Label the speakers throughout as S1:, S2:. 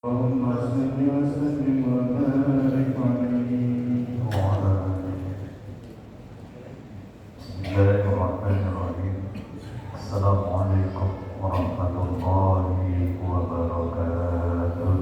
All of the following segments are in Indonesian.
S1: اللهم صل وسلم وبارك عليه وعلى آله. بسم الله الرحمن الرحيم. السلام عليكم ورحمة الله وبركاته.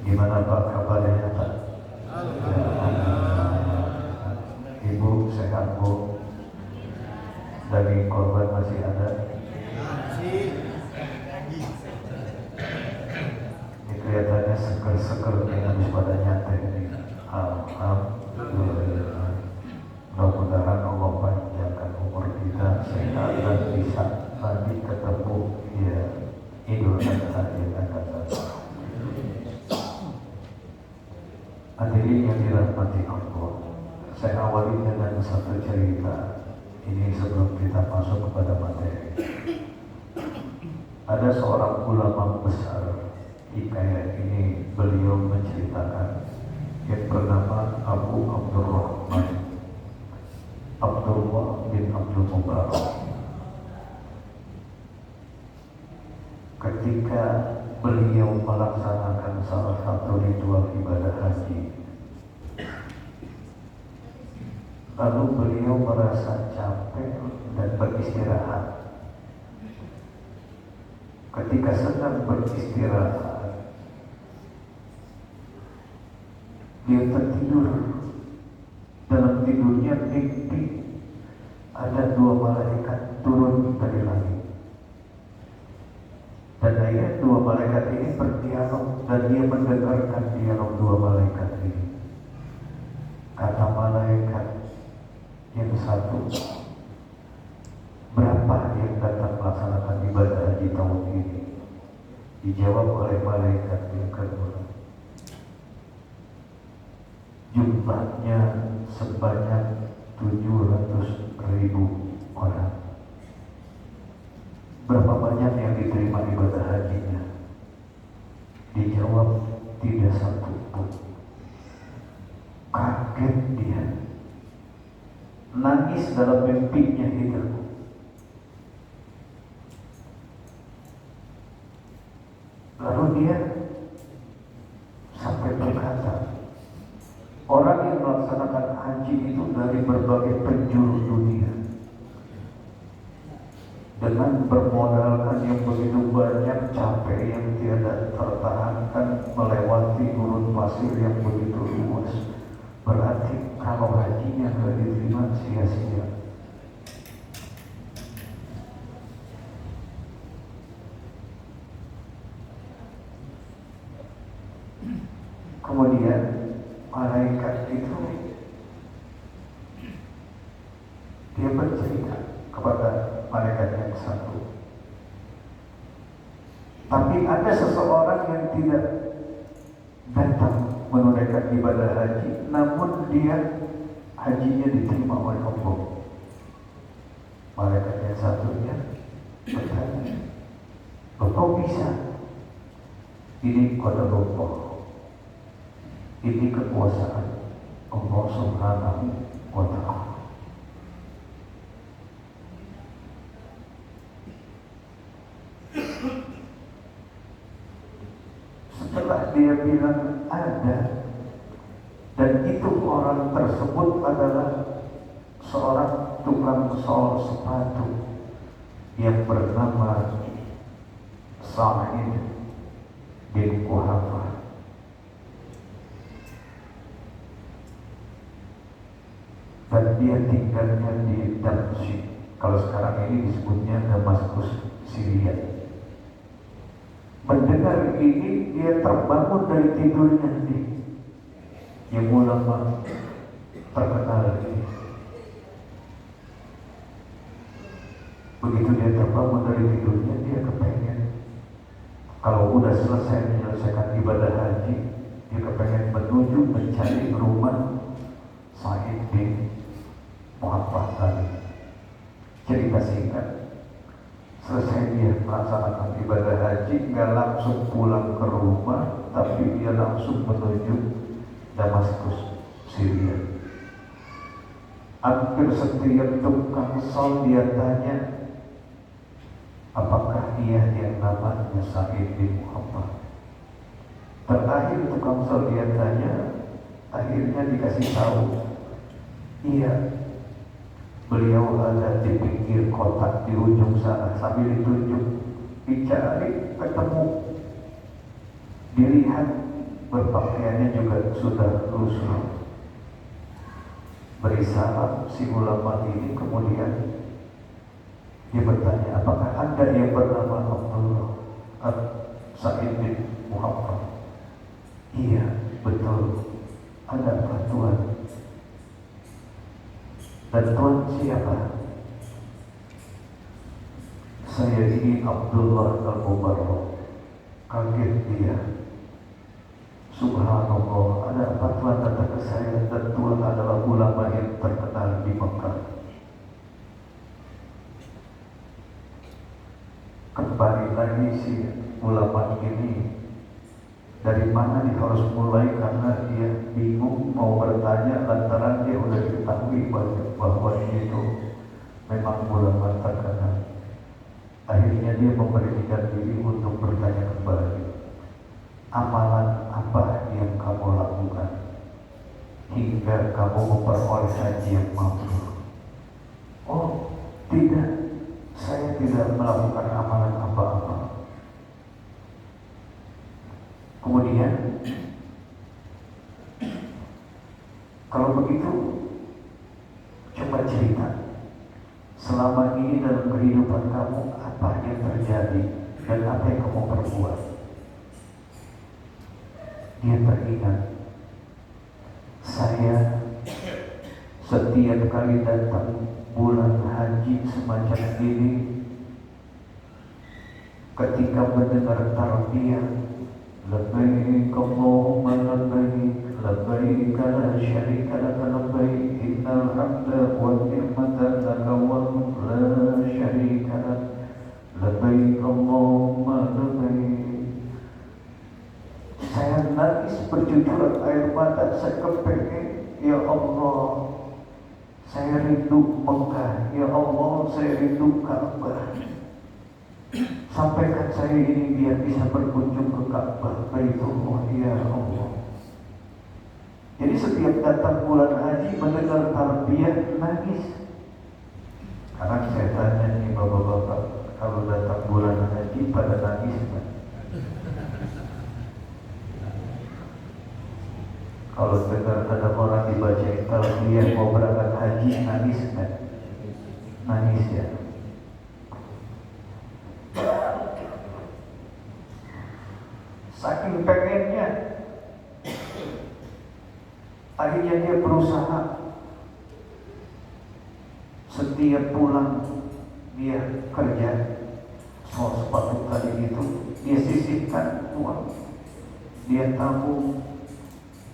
S1: Gimana Pak kabarnya Pak? Ibu sehat Bu? Daging korban masih ada? Ini kelihatannya seger-seger ini habis pada nyantai ini. Alhamdulillah. Mudah-mudahan Allah awali dengan satu cerita. Ini sebelum kita masuk kepada materi. Ada seorang ulama besar, hikayat ini beliau menceritakan, yang bernama Abu Abdurrahman Abdullah bin Abdul Mubarak. Ketika beliau melaksanakan salah satu ritual ibadah haji, lalu beliau merasa capek dan beristirahat. Ketika sedang beristirahat, dia tertidur. Dalam tidurnya mimpi ada dua malaikat turun dari langit. Dan akhirnya dua malaikat ini berdialog, dan dia mendengarkan dialog dua malaikat ini. Kata malaikat yang satu, berapa yang datang melaksanakan ibadah haji tahun ini? Dijawab oleh malaikat yang kedua, jumlahnya sebanyak 700.000 orang. Berapa banyak yang diterima ibadah hajinya? Dijawab, tidak satu pun. Kaget dia, nangis dalam mimpinya itu. Lalu dia sampai berkata, orang yang melaksanakan haji itu dari berbagai penjuru dunia, dengan bermodalkan yang begitu banyak, capek yang tiada tertahankan, melewati gurun pasir yang begitu luas. Berarti kalau hajinya tidak diterima, sia-sia. Kemudian malaikat itu dia bercerita kepada malaikat yang satu, tapi ada seseorang yang tidak datang menunaikan ibadah haji, namun dia hajinya diterima oleh Allah. Malaikat yang satunya bertanya, kok bisa? Ini qadarullah, ini kekuasaan Allah Subhanahu wa Ta'ala. Setelah dia bilang ada, dan itu orang tersebut adalah seorang tukang sol sepatu yang bernama Sa'id bin Quhafah. Dan dia tinggalnya di Damsyik. Kalau sekarang ini disebutnya Damaskus, Syria. Mendengar ini, dia terbangun dari tidurnya nih. Yang ulama terkenal ini. Begitu dia terbangun dari tidurnya, dia kepengen, kalau udah selesai menyelesaikan ibadah haji, dia kepengen menuju mencari rumah Sa'id bin Muhammad tadi. Cerita singkat, selesai dia melaksanakan ibadah haji, nggak langsung pulang ke rumah, tapi dia langsung menuju Damaskus, Syria. Hampir setiap tukang sol dia tanya, apakah ia yang namanya Sa'id bin Muhammad? Terakhir tukang sol dia tanya, akhirnya dikasih tahu, iya, beliau ada di pinggir kotak di ujung sana. Sambil ditunjuk, dicari, ketemu, dilihat berpakaiannya juga sudah lusuh. Beri salam si ulama ini, kemudian dia bertanya, apakah Anda yang bernama Abdullah Sa'id bin Muhammad? Iya, betul. Ada Tuhan. Dan Tuhan siapa? Saya ini Abdullah al-Mubarak. Kaget dia. Subhanallah, ada 4 Tuhan datang ke saya dan Tuhan adalah ulama yang terkenal di Mekah. Kembali lagi si ulama ini, dari mana dia harus mulai karena dia bingung mau bertanya lantaran dia udah diketahui bahwa dia itu memang ulama terkenal. Akhirnya dia memberanikan diri untuk bertanya kembali, amalan apa yang kamu lakukan hingga kamu memperoleh haji yang mabrur? Oh tidak, saya tidak melakukan amalan apa-apa. Kemudian, kalau begitu coba cerita selama ini dalam kehidupan kamu apa yang terjadi dan apa yang kamu perbuat. Dia teringat, saya setiap kali datang bulan haji semacam ini, ketika mendengar tarbiyah, labbaik Allahumma labbaik, labbaik la syarika laka labbaik, innal hamda wan ni'mata laka wa la syarika lak, labbaik Allahumma labbaik. Saya nangis bercucuran air mata, saya kepengen, ya Allah, saya rindu Mekah, ya Allah, saya rindu Ka'bah. Sampaikan saya ini biar bisa berkunjung ke Ka'bah, Baitullah, ya Allah. Jadi setiap datang bulan haji mendengar tarbiyah nangis. Karena saya tanya nih bapak-bapak, kalau datang bulan haji pada nangis kan? Kalau dengar ada orang dibacain tarbiyah mau berangkat haji nangis kan? Nangis ya. Saking pengennya, akhirnya dia berusaha. Setiap pulang dia kerja, soal sepatu tadi itu dia sisihkan uang, dia tabung,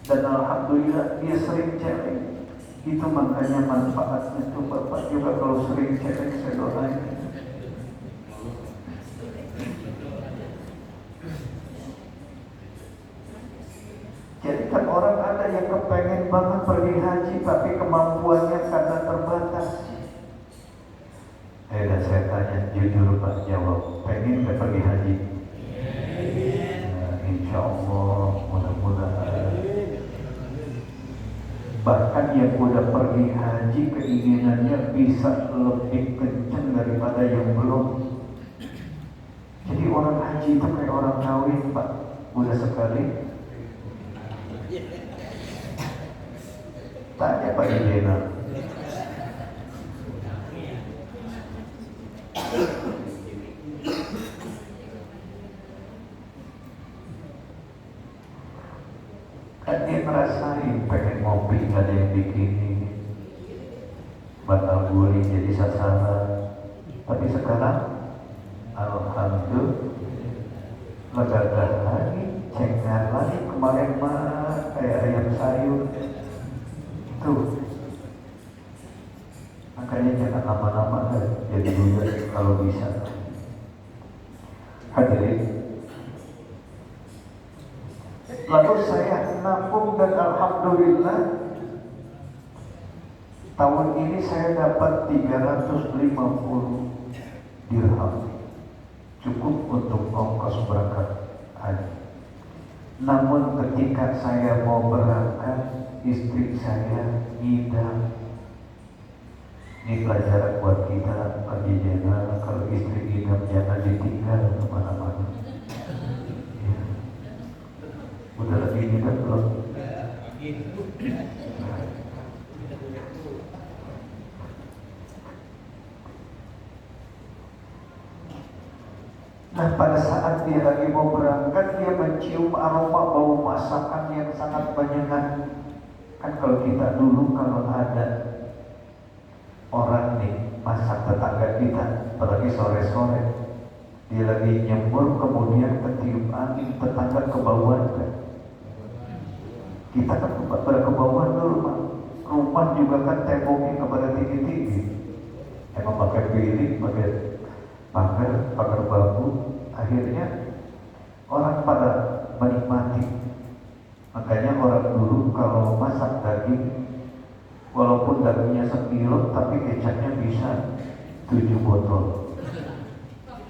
S1: dan alhamdulillah dia sering celeng. Itu makanya manfaatnya tuh Bapak juga kalau sering celeng saya doain. Jadi kan orang ada yang kepengen banget pergi haji tapi kemampuannya karena terbatas. Dan saya tanya jujur Pak, jawab, pengen gak pergi haji? Nah, insya Allah mudah-mudahan. Bahkan yang udah pergi haji keinginannya bisa lebih kencang daripada yang belum. Jadi orang haji itu kayak orang kawin Pak, udah sekali. Tanya Pak Yudena. Kan dia ngerasain pengen ngopi gak ada yang bikinin, batal guling jadi sasaran. Tapi sekarang alhamdulillah lega lagi, cengar lagi. Kemarin mah kayak ayam sayur tuh. Makanya jangan lama-lama jadi duda kalau bisa. Hadirin, lalu saya nabung dan alhamdulillah tahun ini saya dapat 350 dirham, cukup untuk ongkos berangkat haji. Namun ketika saya mau berangkat, istri saya ngidam. Ini pelajaran buat kita Pak Jena, kalau istri ngidam jangan ditinggal kemana-mana. Ya. Udah lagi ngidam belum? Nah pada saat dia lagi mau berangkat, dia mencium aroma bau masakan yang sangat menyengat. Kan kalau kita dulu kalau ada orang nih masak tetangga kita, apalagi sore-sore, dia lagi nyemur kemudian ketiup angin, tetangga kebauan kan. Kita kan berkebauan dulu, Pak. Rumah juga kan temboknya kepada tinggi-tinggi. Emang pakai bilik, pakai pagar bambu. Akhirnya orang pada menikmati. Makanya orang dulu kalau masak daging, walaupun dagingnya sekilo, tapi kecapnya bisa 7 botol.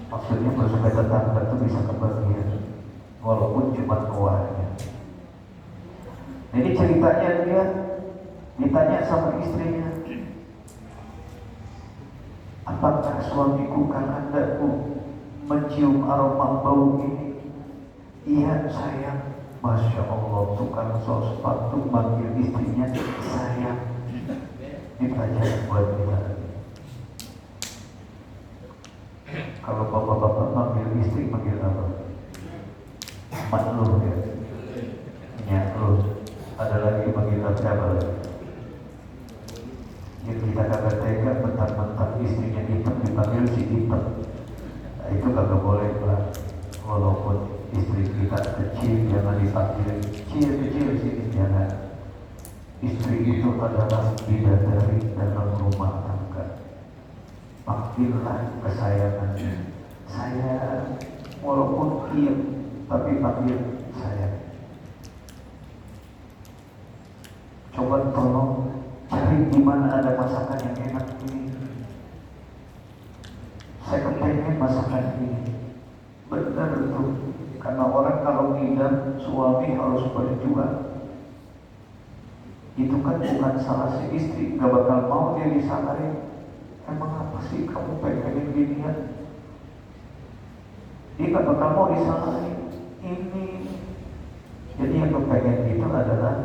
S1: Maksudnya supaya tetangga itu bisa kebagian, walaupun cuma kuahnya. Ini ceritanya dia ditanya sama istrinya, apakah suamiku kakandaku mencium aroma bau ini? Iya sayang. Masya Allah, tukang sol sepatu manggil istrinya sayang. Ini pelajaran buat kita. Kalau bapak-bapak manggil istri, manggil apa? Maklum ya, nyaklum. Ada lagi manggil apa lagi? Yang kita kagak tega, mentang-mentang istrinya hitam dipanggil si hitam. Nah, itu kagak boleh lah. Walaupun istri kita kecil, jangan dipanggil kecil sini, jangan. Istri itu adalah bidadari dalam rumah tangga. Panggillah kesayangannya. Saya walaupun diam, tapi panggil saya. Coba tolong cari di mana ada masakan yang enak ini. Saya kepengen masakan ini. Benar itu. Karena orang kalau ngidam suami harus berjuang. Itu kan bukan salah si istri, gak bakal mau dia disalahin. Emang apa sih kamu pengen ginian? Dia gak bakal mau disalahin. Ini jadi yang kepengen itu adalah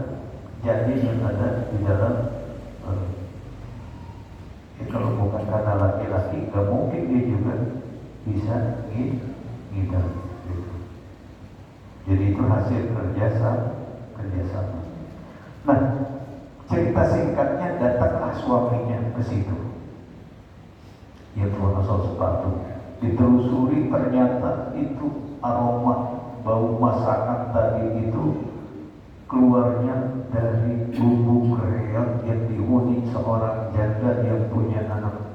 S1: jadi yang ada di dalam kalau bukan karena laki-laki, gak mungkin dia juga bisa ngidam. Jadi itu hasil kerjasama. Nah, cerita singkatnya, datanglah suaminya ke situ. Dia tukang sol sepatu. Ditelusuri ternyata itu aroma bau masakan tadi itu keluarnya dari bumbu reog yang dihuni seorang janda yang punya anak.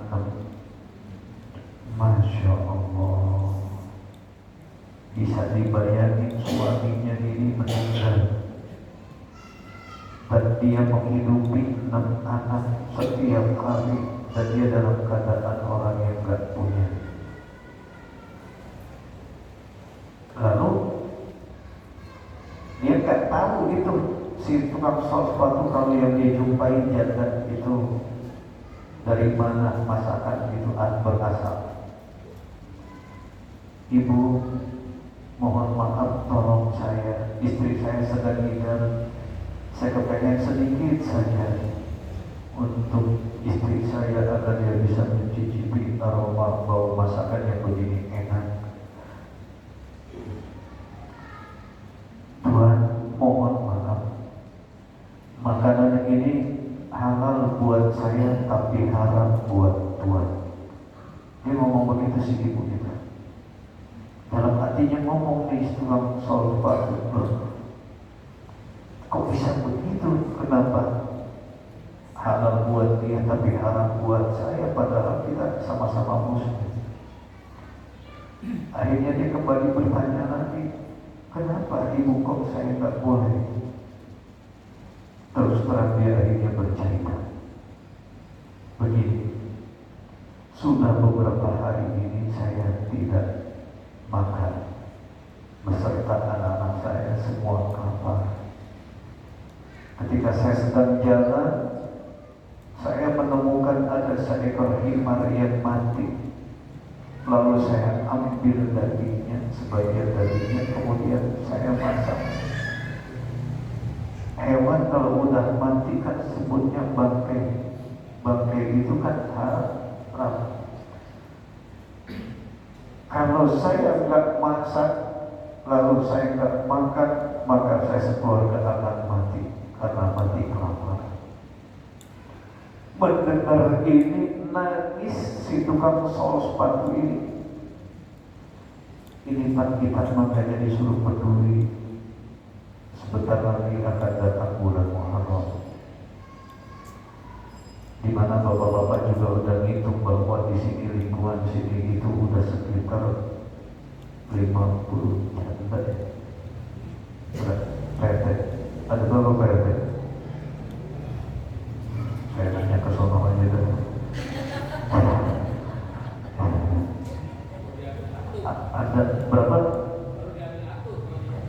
S1: Masya Allah. Bisa dibayangin suaminya ini meninggal dan dia menghidupi 6 anak setiap hari, dan dia dalam keadaan orang yang gak punya. Lalu dia gak tahu itu si tukang sol sepatu kalau yang dia jumpai janda itu dari mana masakan itu berasal. Ibu, mohon maaf, tolong saya, istri saya sedang ngidam. Saya kepengen sedikit saja untuk istri saya agar dia bisa mencicipi aroma bau masakan yang begini enak. Tuhan, mohon maaf, makanan ini halal buat saya tapi haram buat Tuhan. Dia ngomong begitu sih ibu kita. Dalam hatinya ngomong di tukang sol sepatu, kok bisa begitu? Kenapa halal buat dia tapi haram buat saya, padahal kita sama-sama muslim? Akhirnya dia kembali bertanya lagi, kenapa ibu kok saya nggak boleh? Terus terang dia akhirnya bercerita begini, sudah beberapa hari ini saya tidak makan beserta anak-anak saya, semua lapar. Ketika saya sedang jalan, saya menemukan ada seekor himar yang mati. Lalu saya ambil dagingnya, sebagian dagingnya, kemudian saya masak. Hewan kalau udah mati kan sebutnya bangkai. Bangkai itu kan haram. Kalau saya nggak masak, lalu saya nggak makan, maka saya sekeluarga akan mati karena mati kelaparan. Mendengar ini nangis si tukang sol sepatu ini. Ini Pak, kita makanya disuruh peduli sebentar lagi akan datang bulan Muharram, di mana bapak-bapak juga udah ngitung bahwa di sini lingkungan sini itu udah sekitar 50 janda ya. PRT, ada berapa PRT? Saya nanya ke sono aja dah. Ada berapa?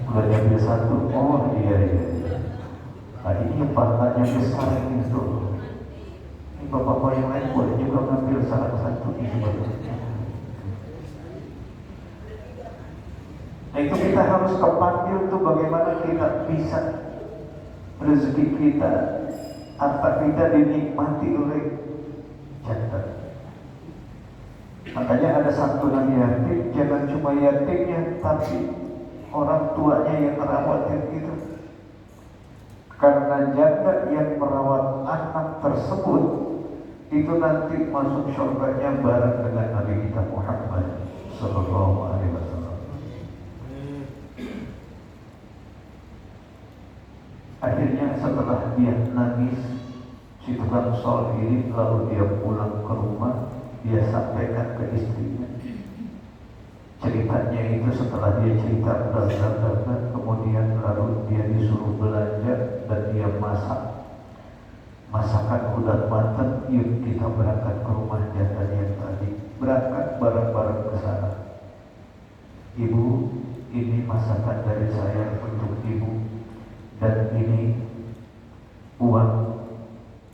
S1: Udah diambil satu. Oh iya. Nah ini partanya besar itu. Ini bapak-bapak yang lain boleh juga ngambil salah satu ini sebetulnya. Nah itu kita harus kepanggil tuh bagaimana kita bisa rezeki kita, harta kita dinikmati oleh janda. Makanya ada santunan yatim, jangan cuma yatimnya, tapi orang tuanya yang merawatin itu. Karena janda yang merawat anak tersebut itu nanti masuk surganya bareng dengan Nabi kita Muhammad Sallallahu Alaihi Wasallam. Akhirnya setelah dia nangis, si tukang sol ini lalu dia pulang ke rumah. Dia sampaikan ke istrinya ceritanya itu. Setelah dia cerita berdasarkan, kemudian lalu dia disuruh belanja dan dia masak. Masakan udah matang, yuk kita berangkat ke rumah janda yang tadi. Berangkat bareng-bareng ke sana. Ibu, ini masakan dari saya untuk ibu, dan ini uang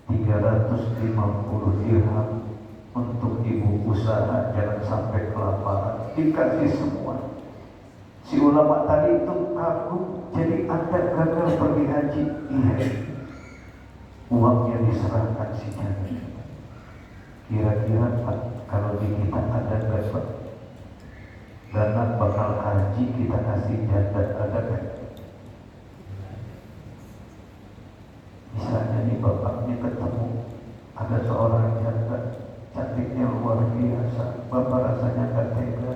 S1: 350 dirham untuk ibu usaha, jangan sampai kelaparan. Dikasih semua. Si ulama tadi itu kagum, jadi Anda gagal pergi haji. Iya, uangnya diserahkan si janda. Kira-kira Pak, kalau di kita ada gak Pak? Dana bakal haji kita kasih janda, ada gak? Misalnya nih bapaknya ketemu ada seorang janda, cantiknya luar biasa, bapak rasanya gak tega.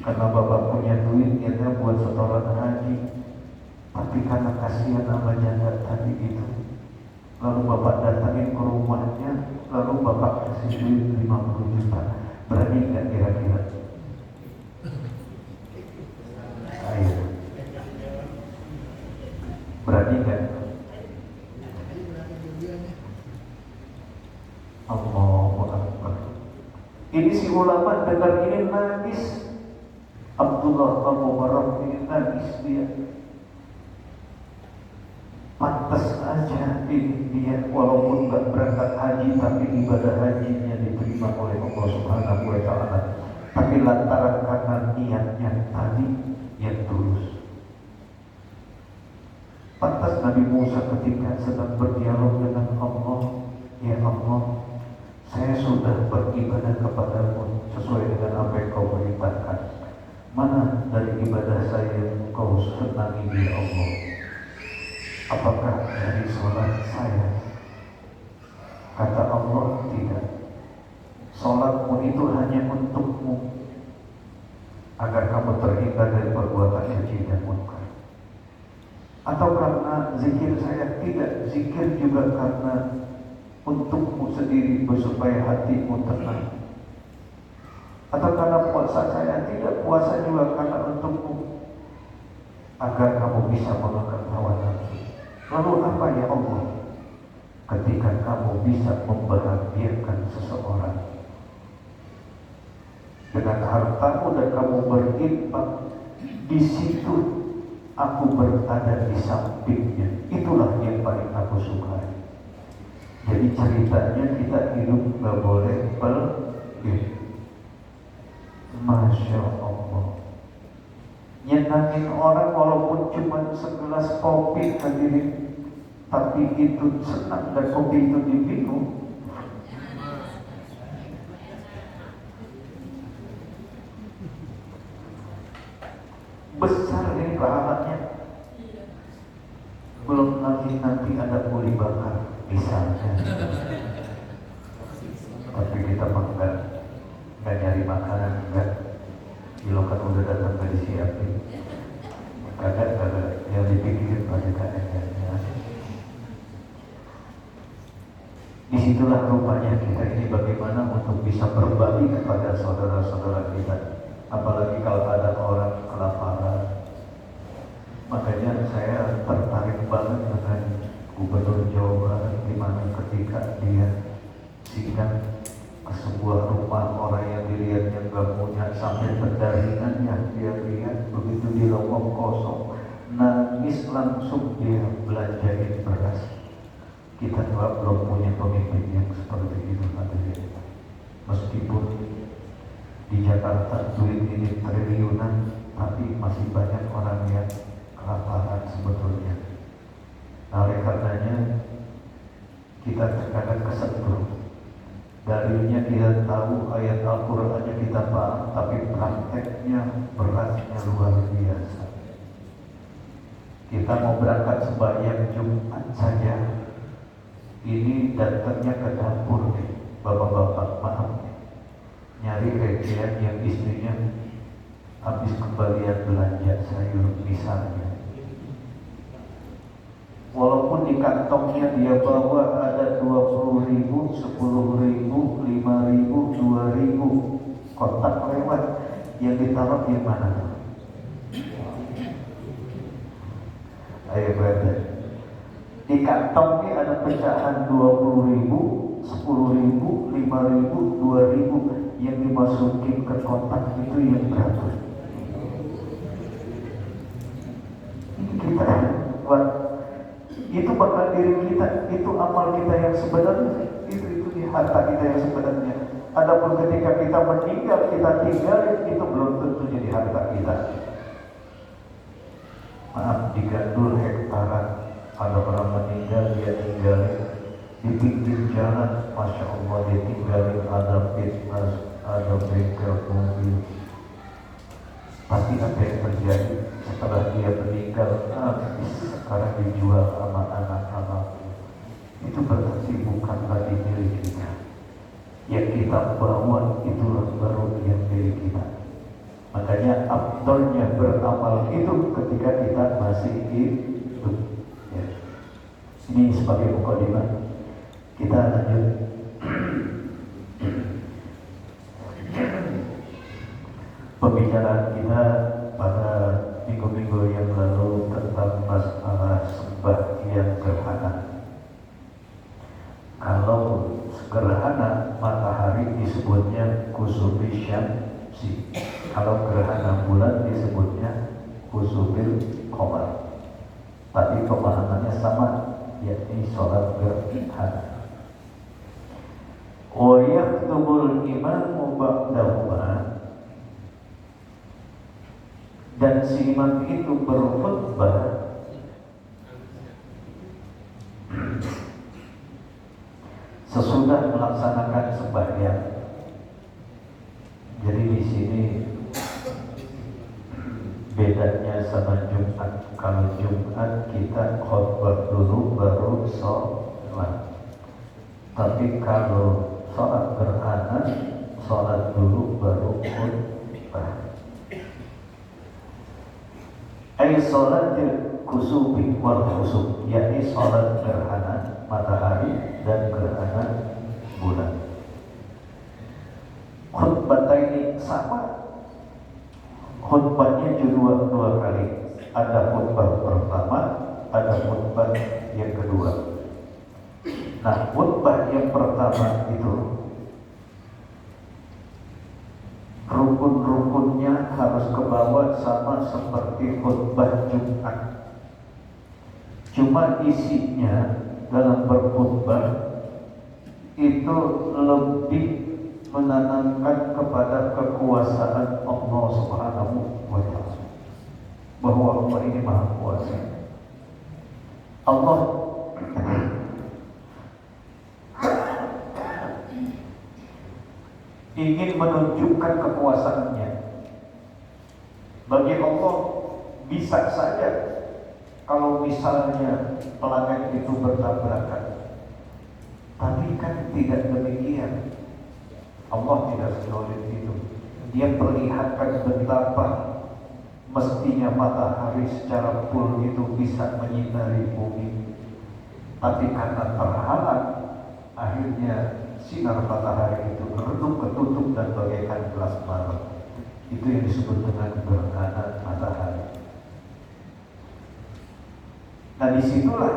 S1: Karena bapak punya duit, dia buat setoran haji, tapi karena kasihan sama janda tadi itu, lalu bapak datangin ke rumahnya, lalu bapak kasih duit 50 juta. Berani gak kira-kira? Ayo, berani gak? Allahu Akbar. Ini si ulama dengar ini nangis. Abdullah Al-Mubarak ini nangis dia. Pantas aja ini dia walaupun gak berangkat haji, tapi ibadah hajinya diterima oleh Allah Subhanahu wa Ta'ala. Tapi lantaran karena niatnya tadi yang tulus. Pantas Nabi Musa ketika sedang berdialog dengan Allah, ya Allah, saya sudah beribadah kepadamu sesuai dengan apa yang kau perintahkan. Mana dari ibadah saya yang kau senangi ya Allah? Apakah dari sholat saya? Kata Allah, tidak. Sholatmu itu hanya untukmu, agar kamu terhindar dari perbuatan keji dan munkar. Atau karena zikir saya? Tidak. Zikir juga karena untukmu sendiri, supaya hatimu tenang. Atau karena puasa saya? Tidak. Puasa juga karena untukmu, agar kamu bisa mengejar hawa nafsu. Lalu apa ya Allah? Ketika kamu bisa membahagiakan seseorang dengan hartamu dan kamu berinfak, di situ aku berada di sampingnya. Itulah yang paling aku sukai. Jadi ceritanya kita hidup gak boleh pelit. Masya Allah. Nyenangin orang walaupun cuma segelas kopi hadirin, tapi itu senang dan kopi itu diminum. Besar ini pahalanya. Belum lagi nanti ada uli bakar misalnya. Tapi kita enggak nyari makanan, enggak. Kalau kan udah datang dari siapin. Kagak yang Disitulah rupanya kita ini bagaimana untuk bisa berbagi kepada saudara-saudara kita. Apalagi kalau ada orang kelaparan. Makanya saya tertarik banget dengan Gubernur Jawa Barat, di mana ketika dia singgah ke sebuah rumah orang yang dilihatnya gak punya, sampai pendaringannya dia lihat, begitu di lowong kosong, nangis langsung dia belanjain beras. Kita juga belum punya pemimpin yang seperti itu hadirin. Meskipun di Jakarta duit ini triliunan, tapi masih banyak orang yang kelaparan sebetulnya. Nah, oleh karenanya kita terkadang kesentuh. Darinya kita tahu, ayat Al-Qur'annya kita paham, tapi prakteknya berasnya luar biasa. Kita mau berangkat sembahyang Jumat saja, ini datangnya ke dapur nih, bapak-bapak, maaf nih, nyari recehan yang istrinya habis kembalian belanja sayur misalnya. Walaupun di kantongnya dia bawa ada 20.000, 10.000, 5.000, 2.000, kotak lewat, yang ditaruh yang mana? Ayo brother. Di kantongnya ada pecahan 20.000, 10.000, 5.000, 2.000, yang dimasukin ke kotak itu yang berapa? Ini kita buat. Itu bakal diri kita, itu amal kita yang sebenarnya, itu di harta kita yang sebenarnya. Adapun ketika kita meninggal, kita tinggalin, itu belum tentu jadi harta kita. Maaf, digandul hektaran, ada orang meninggal, dia tinggalin di pinggir jalan, masya Allah, dia tinggalin ada fitness, ada bengkel mobil. Pasti apa yang terjadi setelah dia meninggal? Sekarang dijual sama anak-anak. Itu berarti bukan lagi milik kita. Yang kita bawa itulah baru yang milik kita. Makanya afdolnya beramal itu ketika kita masih hidup. Ya. Ini sebagai mukadimah. Kita lanjut. Pembicaraan kita pada minggu-minggu yang lalu tentang masalah sembahyang gerhana. Kalau gerhana matahari disebutnya kusufi syamsi. Kalau gerhana bulan disebutnya kusubil qamar. Tapi pemahamannya sama, yakni sholat gerhana. Wa yaktubul imamu ba'dahuma, dan si imam itu berkhutbah sesudah melaksanakan sembahyang. Jadi di sini bedanya sama Jumat. Kalau Jumat kita khutbah dulu baru sholat. Tapi kalau sholat gerhana, sholat dulu baru khutbah. Ay sholatil kusufi wal khusuf, yakni sholat gerhana matahari dan gerhana bulan. Khutbah ini sama, khutbahnya juga dua kali. Ada khutbah pertama, ada khutbah yang kedua. Nah, khutbah yang pertama itu rukun-rukunnya harus ke bawah sama seperti khutbah Jumat. Cuma isinya dalam berkhutbah itu lebih menanamkan kepada kekuasaan Allah Subhanahu wa Ta'ala, bahwa Allah ini Maha Kuasa. Allah ingin menunjukkan kekuasaannya. Bagi Allah bisa saja kalau misalnya planet itu bertabrakan, tapi kan tidak demikian. Allah tidak sedolim itu. Dia perlihatkan betapa mestinya matahari secara full itu bisa menyinari bumi, tapi karena terhalang akhirnya sinar matahari itu meredup, ketutup dan bagaikan gelas malam. Itu yang disebut dengan gerhana matahari. Nah disitulah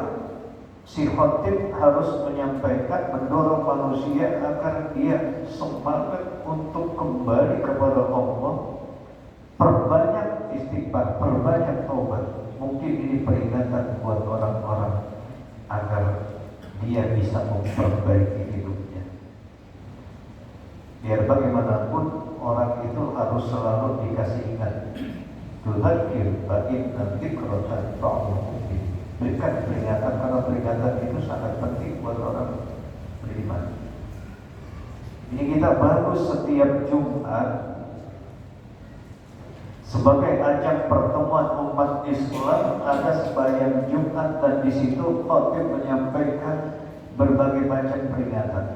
S1: si khotib harus menyampaikan, mendorong manusia agar dia semangat untuk kembali kepada Allah, perbanyak istighfar, perbanyak taubat. Mungkin ini peringatan buat orang-orang agar dia bisa memperbaiki hidupnya. Biar bagaimanapun orang itu harus selalu dikasih ingat. Tudzakir fa inna dzikratan ta'umul mu'min. Berikan peringatan, karena peringatan itu sangat penting buat orang beriman. Ini kita baru setiap Jumat sebagai ajang pertemuan umat Islam, ada sembahyang Jumat dan di situ khotib menyampaikan berbagai macam peringatan.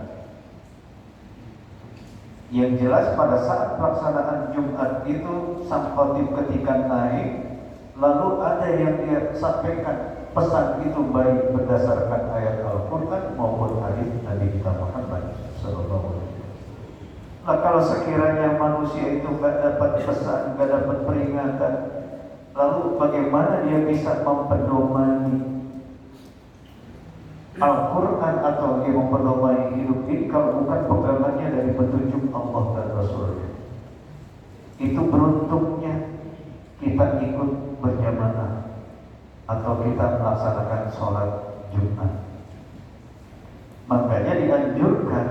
S1: Yang jelas pada saat pelaksanaan Jumat itu sang khotib ketika naik, lalu ada yang dia sampaikan pesan itu baik berdasarkan ayat Al-Quran maupun hadis Nabi kita Muhammad sallallahu alaihi wasallam. Nah, kalau sekiranya manusia itu nggak dapat pesan, nggak dapat peringatan, lalu bagaimana dia bisa mempedomani Al-Quran atau dia mempedomani hidup ini kalau bukan pegangannya dari petunjuk Allah dan Rasulnya? Itu beruntungnya kita ikut berjamaah atau kita melaksanakan sholat Jumat. Makanya dianjurkan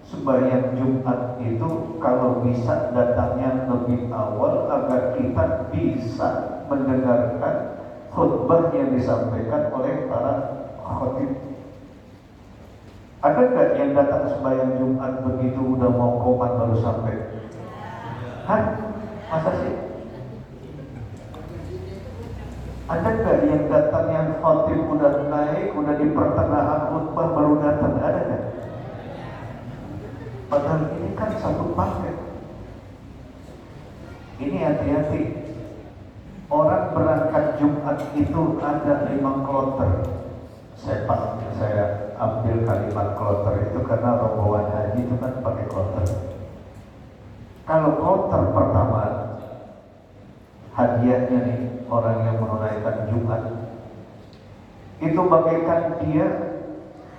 S1: sembahyang Jumat itu kalau bisa datangnya lebih awal agar kita bisa mendengarkan khutbah yang disampaikan oleh para khotib. Ada nggak yang datang sembahyang Jumat begitu udah mau komat baru sampai? Hah? Masa sih? Ada nggak yang datang yang khotib udah naik, udah di pertengahan khutbah baru datang? Ada nggak? Padahal ini kan satu paket. Ini hati-hati. Orang berangkat Jumat itu ada 5 kloter. Saya ambil kalimat kloter itu karena rombongan haji itu kan pakai kloter. Kalau kloter pertama, hadiahnya nih orang yang menunaikan Jumat itu bagaikan dia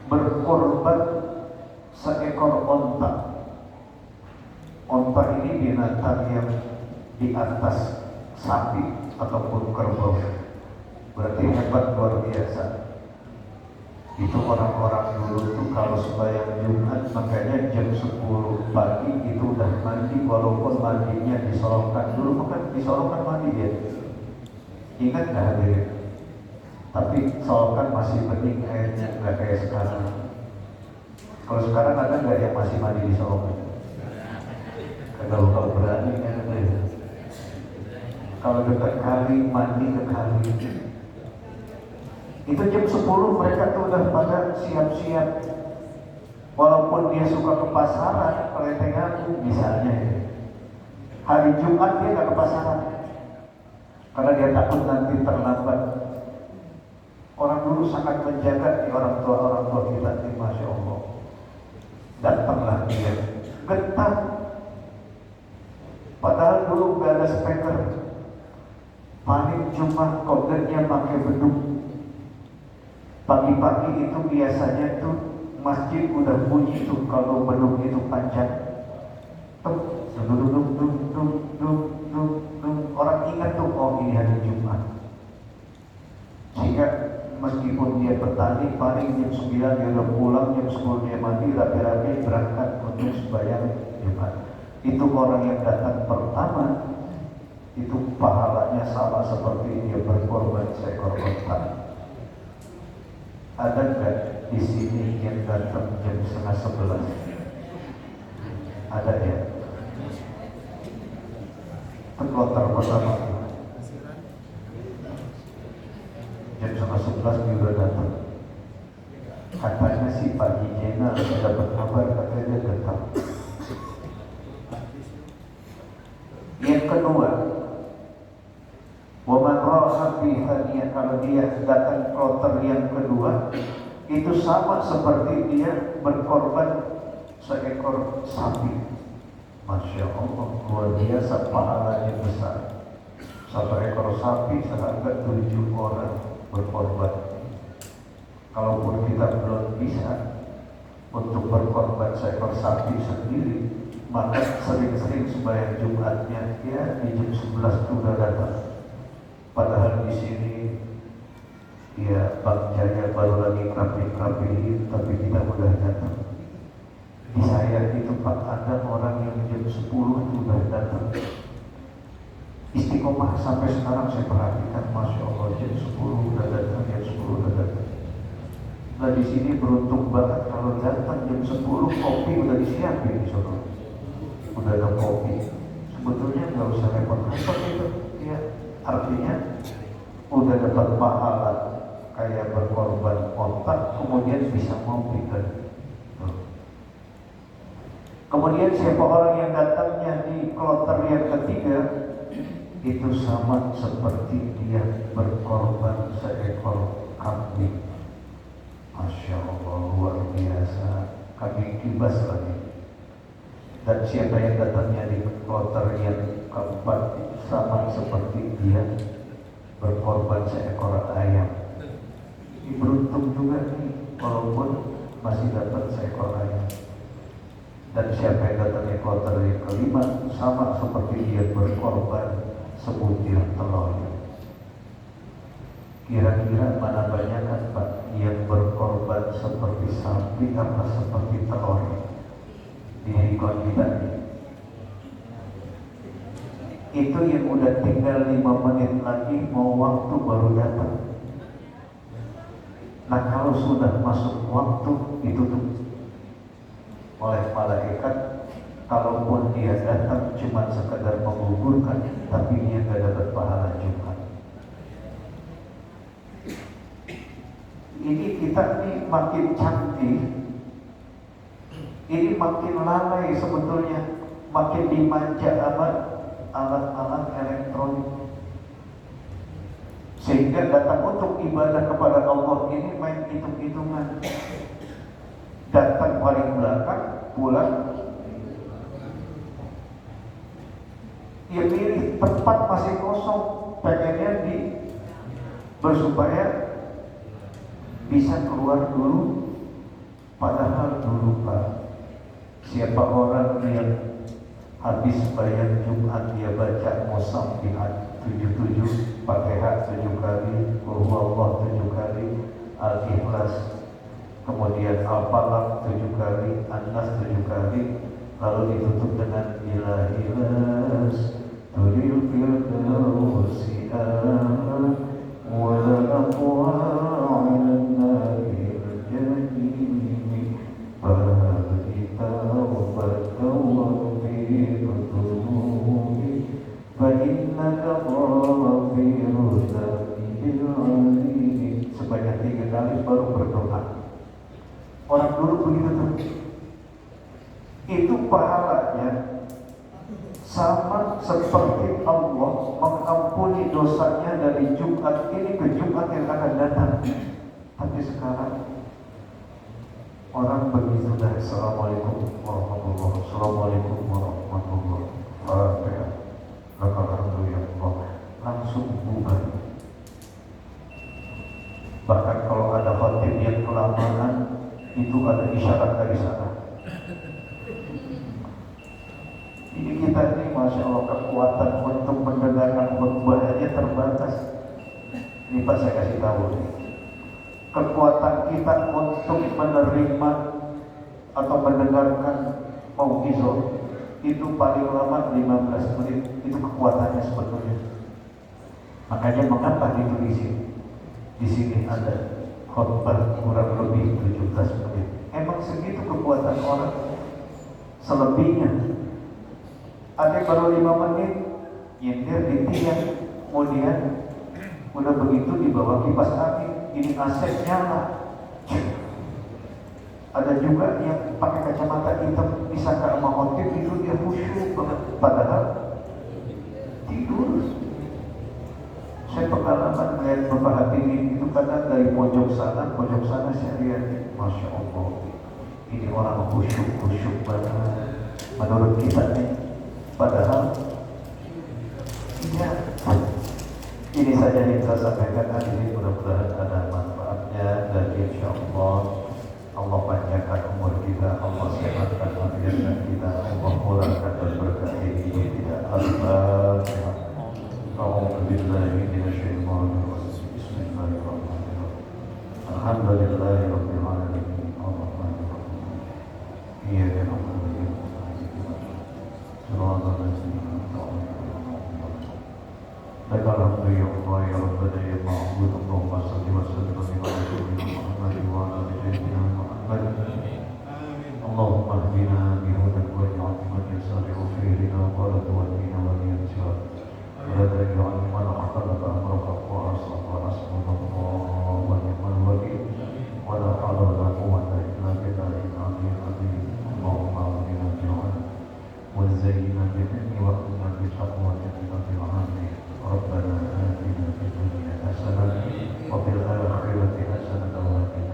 S1: berkorban seekor onta. Onta ini binatang yang di atas sapi ataupun kerbau, berarti hebat luar biasa. Itu orang-orang dulu tuh kalau sembahyang Jumat makanya jam 10 pagi itu udah mandi, walaupun mandinya disorongkan. Dulu kan disorongkan mandi ya. Ingat nggak hadirin? Tapi sorongkan masih bening airnya, nggak kayak sekarang. Kalau sekarang ada nggak yang masih mandi disorongkan? Kalau berani kan ada ya. Kalau dekat kali mandi ke kali. Itu jam 10 mereka tuh udah pada siap-siap. Walaupun dia suka ke pasaran, kalau tengah misalnya hari Jumat dia nggak ke pasaran karena dia takut nanti terlambat. Orang dulu sangat menjaga di orang tua kita, masya Allah. Datanglah dia, getar. Padahal dulu nggak ada speaker. Paling cuma kodenya pakai beduk. Pagi-pagi itu biasanya tuh masjid udah bunyi tuh kalau beduk itu panjang. Orang ingat tuh, oh ini hari Jumat. Sehingga meskipun dia petani, paling jam 9 dia udah pulang, jam 10 dia mandi, rapi-rapi berangkat untuk sembahyang Jumat. Itu orang yang datang pertama, itu pahalanya sama seperti dia berkorban seekor onta. Ada nggak di sini yang datang jam 10:30? Ada ya? Kloter pertama jam 10:11 dia udah datang. Katanya si Pak Jena dapat kabar, katanya dia datang. Yang kedua, waman roha fi haniya, kalau dia datang kloter yang kedua, itu sama seperti dia berkorban seekor sapi. Masya Allah, luar biasa pahalanya besar. Satu ekor sapi seharga 7 orang berkorban. Kalaupun kita belum bisa untuk berkorban seekor sapi sendiri, maka sering-sering sembahyang Jumatnya ya di jam 11 sudah datang. Padahal di sini ya Bang Jaya baru lagi rapi-rapi, tapi tidak mudah datang. Di saya itu Pak, ada orang yang jam 10 sudah datang. Istiqomah sampai sekarang saya perhatikan, Masya Allah, jam 10 sudah datang, jam 10 sudah datang. Nah di sini beruntung banget kalau datang jam 10 kopi udah disiapin di sana. Udah ada kopi. Sebetulnya nggak usah repot-repot itu. Ya, artinya udah dapat pahala kayak berkorban otak, kemudian bisa ngopi kan. Kemudian siapa orang yang datangnya di kloter yang ketiga, itu sama seperti dia berkorban seekor kambing. Masya Allah, luar biasa. Kambing kibas lagi. Dan siapa yang datangnya di kloter yang keempat, sama seperti dia berkorban seekor ayam. Ini beruntung juga nih, walaupun masih dapat seekor ayam. Dan siapa yang datang di kloter yang kelima, sama seperti dia berkorban sebutir telur. Kira-kira mana banyak Pak yang berkorban seperti sapi apa seperti telur di hikon kita ini? Itu yang udah tinggal 5 menit lagi mau waktu baru datang. Nah kalau sudah masuk waktu ditutup oleh malaikat, kalaupun dia datang cuma sekedar menggugurkan, tapi dia tidak dapat pahala Jumat. Ini kita nih makin canggih, ini makin lalai sebetulnya, makin dimanja amat alat-alat elektronik, sehingga datang untuk ibadah kepada Allah ini main hitung-hitungan. Datang paling belakang, pulang ya pilih tempat masih kosong, pengennya bersupaya bisa keluar dulu. Padahal dulu Pak, siapa orang yang habis bayar Jumat dia baca Musambihat 77, Fatihah 7 kali, Qul Huwallah 7 kali, Al-Ikhlas, kemudian Al-Falaq 7 kali, An-Nas 7 kali, lalu ditutup dengan Ilahilas Tudil Firdausi Wala aqwa'in Nabil Jadini Bahita Wabatawwa Firdunubi Fa'innaka Ghafirul Zambil Alim. Sebanyak 3 kali baru berdoa. Orang dulu begitu tuh. Itu pahalanya sama seperti Allah mengampuni dosanya dari Jumat ini ke Jumat yang akan datang. Tapi sekarang orang begitu dari Assalamualaikum warahmatullahi wabarakatuh, Assalamualaikum warahmatullahi wabarakatuh, Alhamdulillah, langsung bubar. Bahkan kalau ada khatib yang kelamaan, itu ada isyarat dari sana. Ini kita ini Masya Allah kekuatan untuk mendengarkan khutbah aja terbatas. Ini Pak saya kasih tahu nih. Kekuatan kita untuk menerima atau mendengarkan mau'izah itu paling lama 15 menit. Itu kekuatannya sebetulnya. Makanya mengapa ditulisin di sini ada khutbah kurang lebih 17 menit. Emang segitu kekuatan orang. Selebihnya ada baru 5 menit nyindir di tiang, kemudian udah begitu di bawah kipas angin, ini AC nyala. Ada juga yang pakai kacamata hitam disangka sama khotib itu dia khusyuk banget, padahal tidur. Saya pengalaman melihat Bapak Hadirin itu kadang dari pojok sana saya lihat, Masya Allah, ini orang khusyuk banget menurut kita nih. Padahal ya, ini saja yang saya sampaikan hari ini, mudah-mudahan ada manfaatnya dan insya Allah Allah panjangkan umur kita, Allah sehatkan afiat kita, Allah murahkan dan berkahi hidup kita. Al-Fatihah. A'udzu billahi minasyaitonir rajim. Bismillahirrahmanirrahim. Alhamdulillahi rabbil alamin. Arrahmanir rahim. Iyyaka na'budu wa iyyaka nasta'in. Shiratal ladzina an'amta 'alaihim. Lakal hamdu ya Allah ya Rabbana ya Ma'bud. Allahumma shalli wa sallim ala sayyidina Muhammad wa ala ali sayyidina Muhammad. Allahumma hdina bihudak wa ni'matik yasari'u fi rida wa la tuwallina wa liyansir. ولا تجعل من اختلف امرك وعصى وحسبنا الله ونعم الوكيل ولا حول ولا قوه الا بالله العلي العظيم. اللهم اغفر جوعنا وزينا بالعلم واغفرنا بالتقوى جنة العالمين. ربنا آتنا في الدنيا حسنة وفي الآخرة حسنة وقنا